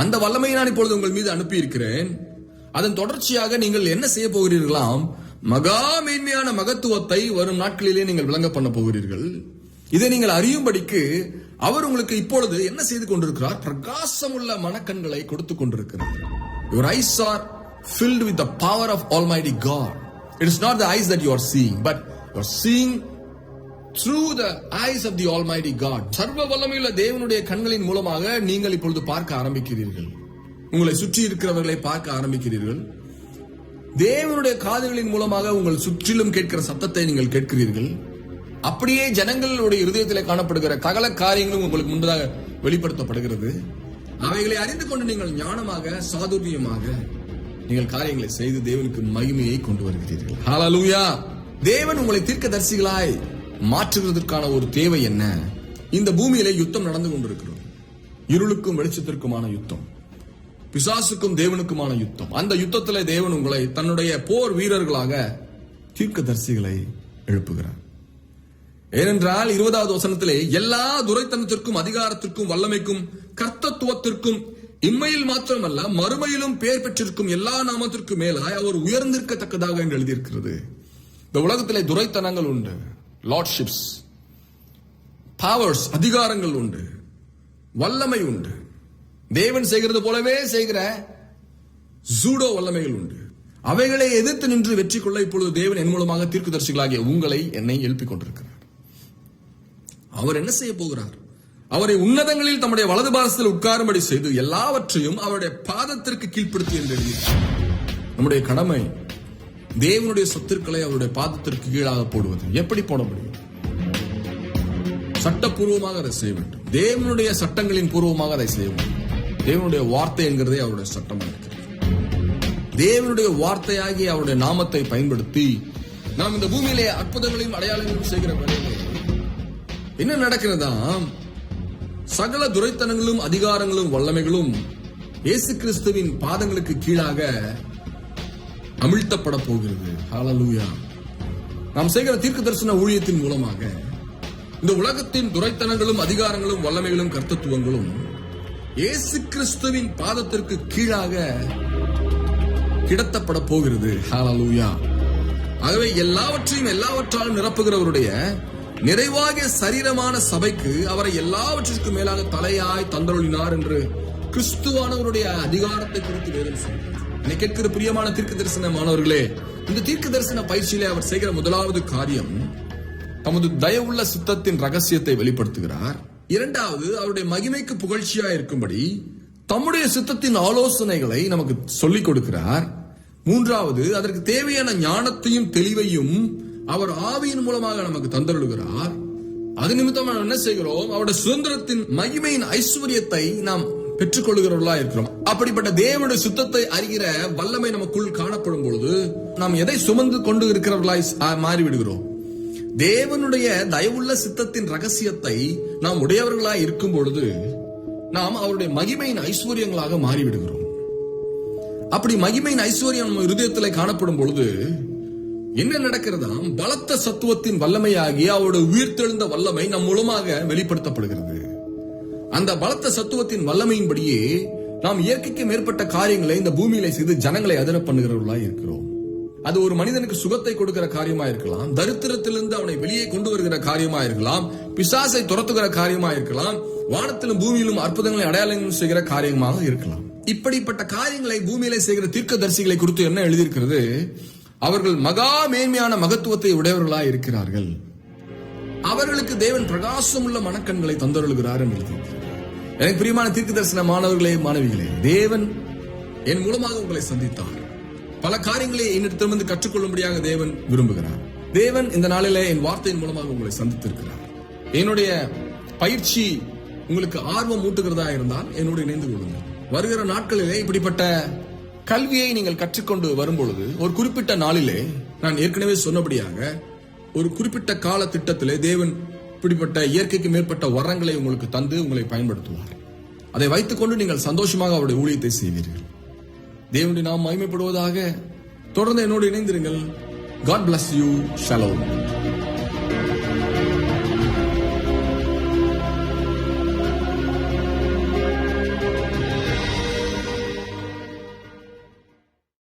அந்த வல்லமையை நான் இப்பொழுது உங்கள் மீது அனுப்பி இருக்கிறேன். அதன் தொடர்ச்சியாக நீங்கள் என்ன செய்ய போகிறீர்களாம்? மகா மேன்மையான மகத்துவத்தை வரும் நாட்களிலே நீங்கள் விளங்க பண்ண போகிறீர்கள். இதை நீங்கள் அறியும்படிக்கு அவர் உங்களுக்கு இப்பொழுது என்ன செய்து கொண்டிருக்கிறார்? பிரகாசமுள்ள மனக்கண்களை கொடுத்துக் கொண்டிருக்கிறார். Your eyes are filled with the power of Almighty God. It is not the eyes that you are seeing, but you are seeing through the eyes of the Almighty God. சர்வ வல்லமையுள்ள தேவனுடைய கண்களின் மூலமாக நீங்கள் இப்பொழுது பார்க்க ஆரம்பிக்கிறீர்கள். உங்களை சுற்றி இருக்கிறவர்களை பார்க்க ஆரம்பிக்கிறீர்கள். தேவனுடைய காதுகளின் மூலமாக உங்கள் சுற்றிலும் கேட்கிற சத்தத்தை நீங்கள் கேட்கிறீர்கள். அப்படியே ஜனங்களுடைய இருதயத்தில் காணப்படுகிற சகல காரியங்களும் உங்களுக்கு முன்பதாக வெளிப்படுத்தப்படுகிறது. அவைகளை அறிந்து கொண்டு நீங்கள் ஞானமாக சாதுரியமாக நீங்கள் காரியங்களை செய்து தேவனுக்கு மகிமையை கொண்டு வருகிறீர்கள். ஹல்லேலூயா. தேவன் உங்களை தீர்க்கதரிசிகளாய் மாற்றுவதற்கான ஒரு தேவை என்ன? இந்த பூமியிலே யுத்தம் நடந்து கொண்டிருக்கிறது. இருளுக்கும் வெளிச்சத்திற்குமான யுத்தம், பிசாசுக்கும் தேவனுக்குமான யுத்தம். அந்த யுத்தத்திலே தேவன் உங்களை தன்னுடைய போர் வீரர்களாக தீர்க்கதரிசிகளை எழுப்புகிறார். ஏனென்றால் 20வது வசனத்திலே எல்லா துரைத்தனத்திற்கும் அதிகாரத்திற்கும் வல்லமைக்கும் கர்த்தத்துவத்திற்கும் இம்மையில் மாத்திரமல்ல மறுமையிலும் பெயர் பெற்றிருக்கும் எல்லா நாமத்திற்கும் மேலாய் அவர் உயர்ந்திருக்கத்தக்கதாக என்று எழுதியிருக்கிறது. இந்த உலகத்திலே துரைத்தனங்கள் உண்டு, லார்ட்ஷிப்ஸ், பவர்ஸ், அதிகாரங்கள் உண்டு, வல்லமை உண்டு. தேவன் செய்கிறது போலவே செய்கிற ஜூடோ வல்லமைகள் உண்டு. அவைகளை எதிர்த்து நின்று வெற்றி கொள்ள இப்பொழுது தேவன் என் மூலமாக தீர்க்கதரிசிகளாகிய உங்களை என்னை எழுப்பிக் கொண்டிருக்கிறார். அவர் என்ன செய்ய போகிறார்? அவரை உன்னதங்களில் தம்முடைய வலது பாதத்தில் உட்காரும்படி செய்து எல்லாவற்றையும் அவருடைய பாதத்திற்கு கீழ்ப்படுத்தி என்று எழுதினார். நம்முடைய கடமை தேவனுடைய சொத்துக்களை அவருடைய பாதத்திற்கு கீழாக போடுவது. எப்படி போட முடியும்? சட்டப்பூர்வமாக அதை செய்ய வேண்டும். தேவனுடைய சட்டங்களின் பூர்வமாக அதை செய்ய வேண்டும். தேவனுடைய வார்த்தை என்கிறதே அவருடைய சட்டமாக இருக்கிறது. தேவனுடைய வார்த்தையாகி அவருடைய நாமத்தை பயன்படுத்தி நாம் இந்த பூமியிலே அற்புதங்களையும் அடையாளங்களையும் செய்கிற வேளையிலே என்ன நடக்கிறதா? சகல துரைத்தனங்களும் அதிகாரங்களும் வல்லமைகளும் இயேசு கிறிஸ்துவின் பாதங்களுக்கு கீழாக அமிழ்த்தப்பட போகிறது. ஹல்லேலூயா. நாம் செய்கிற தீர்க்க தரிசன ஊழியத்தின் மூலமாக இந்த உலகத்தின் துரைத்தனங்களும் அதிகாரங்களும் வல்லமைகளும் கர்த்தத்துவங்களும் இயேசு கிறிஸ்துவின் பாதத்திற்கு கீழாக கிடத்தப்பட போகிறது. ஹல்லேலூயா. ஆகவே எல்லாவற்றையும் எல்லாவற்றாலும் நிரப்புகிறவருடைய நிறைவாகிய சரீரமான சபைக்கு அவரை எல்லாவற்றிற்கும் மேலாக தலையாய் தந்தருளினார் என்று கிறிஸ்துவானவருடைய அதிகாரத்தை குறித்து வேதம் சொல்கிறார். என்னை கேட்கிற பிரியமான தீர்க்க தரிசனமானவர்களே, இந்த தீர்க்க தரிசன பயிற்சியிலே அவர் செய்கிற முதலாவது காரியம் தமது தயவுள்ள சித்தத்தின் ரகசியத்தை வெளிப்படுத்துகிறார். இரண்டாவது, அவருடைய மகிமைக்கு புகழ்ச்சியா இருக்கும்படி தம்முடைய சித்தத்தின் ஆலோசனைகளை நமக்கு சொல்லிக் கொடுக்கிறார். மூன்றாவது, அதற்கு தேவையான ஞானத்தையும் தெளிவையும் அவர் ஆவியின் மூலமாக நமக்கு தந்தருளுகிறார். அது நிமித்தம் நாம் என்ன செய்கிறோம்? அவருடைய சுதந்திரத்தின் மகிமையின் ஐஸ்வர்யத்தை நாம் பெற்றுக் கொள்ளுகிறவர்களா இருக்கிறோம். அப்படிப்பட்ட தேவனுடைய சுத்தத்தை அறிகிற வல்லமை நமக்குள் காணப்படும் பொழுது நாம் எதை சுமந்து கொண்டு இருக்கிறவர்களாய் மாறிவிடுகிறோம்? தேவனுடைய தயவுள்ள சித்தத்தின் ரகசியத்தை நாம் உடையவர்களாய் இருக்கும் பொழுது நாம் அவருடைய மகிமையின் ஐஸ்வர்யங்களாக மாறிவிடுகிறோம். அப்படி மகிமையின் ஐஸ்வர்யம் நம்ம இருதயத்தில் காணப்படும் பொழுது என்ன நடக்கிறதாம்? பலத்த சத்துவத்தின் வல்லமையாகிய அவருடைய உயிர்த்தெழுந்த வல்லமை நம் மூலமாக வெளிப்படுத்தப்படுகிறது. அந்த பலத்த சத்துவத்தின் வல்லமையின்படியே நாம் இயற்கைக்கு மேற்பட்ட காரியங்களை இந்த பூமியில செய்து ஜனங்களை அதிர பண்ணுகிறவர்களாய் இருக்கிறோம். அது ஒரு மனிதனுக்கு சுகத்தை கொடுக்கிற காரியமா இருக்கலாம், தரித்திரத்திலிருந்து அவனை வெளியே கொண்டு வருகிற காரியமா இருக்கலாம், பிசாசை துரத்துகிற காரியமா இருக்கலாம், வானத்திலும் பூமியிலும் அற்புதங்களை அடையாளங்களும் செய்கிற காரியமாக இருக்கலாம். இப்படிப்பட்ட காரியங்களை பூமியிலே செய்கிற தீர்க்கதரிசிகளை குறித்து என்ன எழுதியிருக்கிறது? அவர்கள் மகா மேன்மையான மகத்துவத்தை உடையவர்களாய் இருக்கிறார்கள். அவர்களுக்கு தேவன் பிரகாசமுள்ள மனக்கண்களை தந்தருளுகிறார் என்று எழுதியிருக்கிறார். எனக்கு பிரியமான தீர்க்க தரிசன மாணவர்களே, மாணவிகளே, தேவன் என் மூலமாக உங்களை சந்தித்தார். பல காரியங்களை என்னிடத்திலிருந்து கற்றுக்கொள்ளும்படியாக தேவன் விரும்புகிறார். தேவன் இந்த நாளிலே என் வார்த்தையின் மூலமாக உங்களை சந்தித்திருக்கிறார். என்னுடைய பயிற்சி உங்களுக்கு ஆர்வம் ஊட்டுகிறதா இருந்தால் என்னோடு இணைந்து கொள்ளுங்கள். வருகிற நாட்களிலே இப்படிப்பட்ட கல்வியை நீங்கள் கற்றுக்கொண்டு வரும்பொழுது ஒரு குறிப்பிட்ட நாளிலே, நான் ஏற்கனவே சொன்னபடியாக ஒரு குறிப்பிட்ட கால திட்டத்திலே தேவன் இப்படிப்பட்ட இயற்கைக்கு மேற்பட்ட வரங்களை உங்களுக்கு தந்து உங்களை பயன்படுத்துவார். அதை வைத்துக் கொண்டு நீங்கள் சந்தோஷமாக அவருடைய ஊழியத்தை செய்வீர்கள். தேவனுடைய நாம் மகிமைப்படுவதாக. தொடர்ந்து என்னோடு இணைந்திருங்கள். God bless you. Shalom.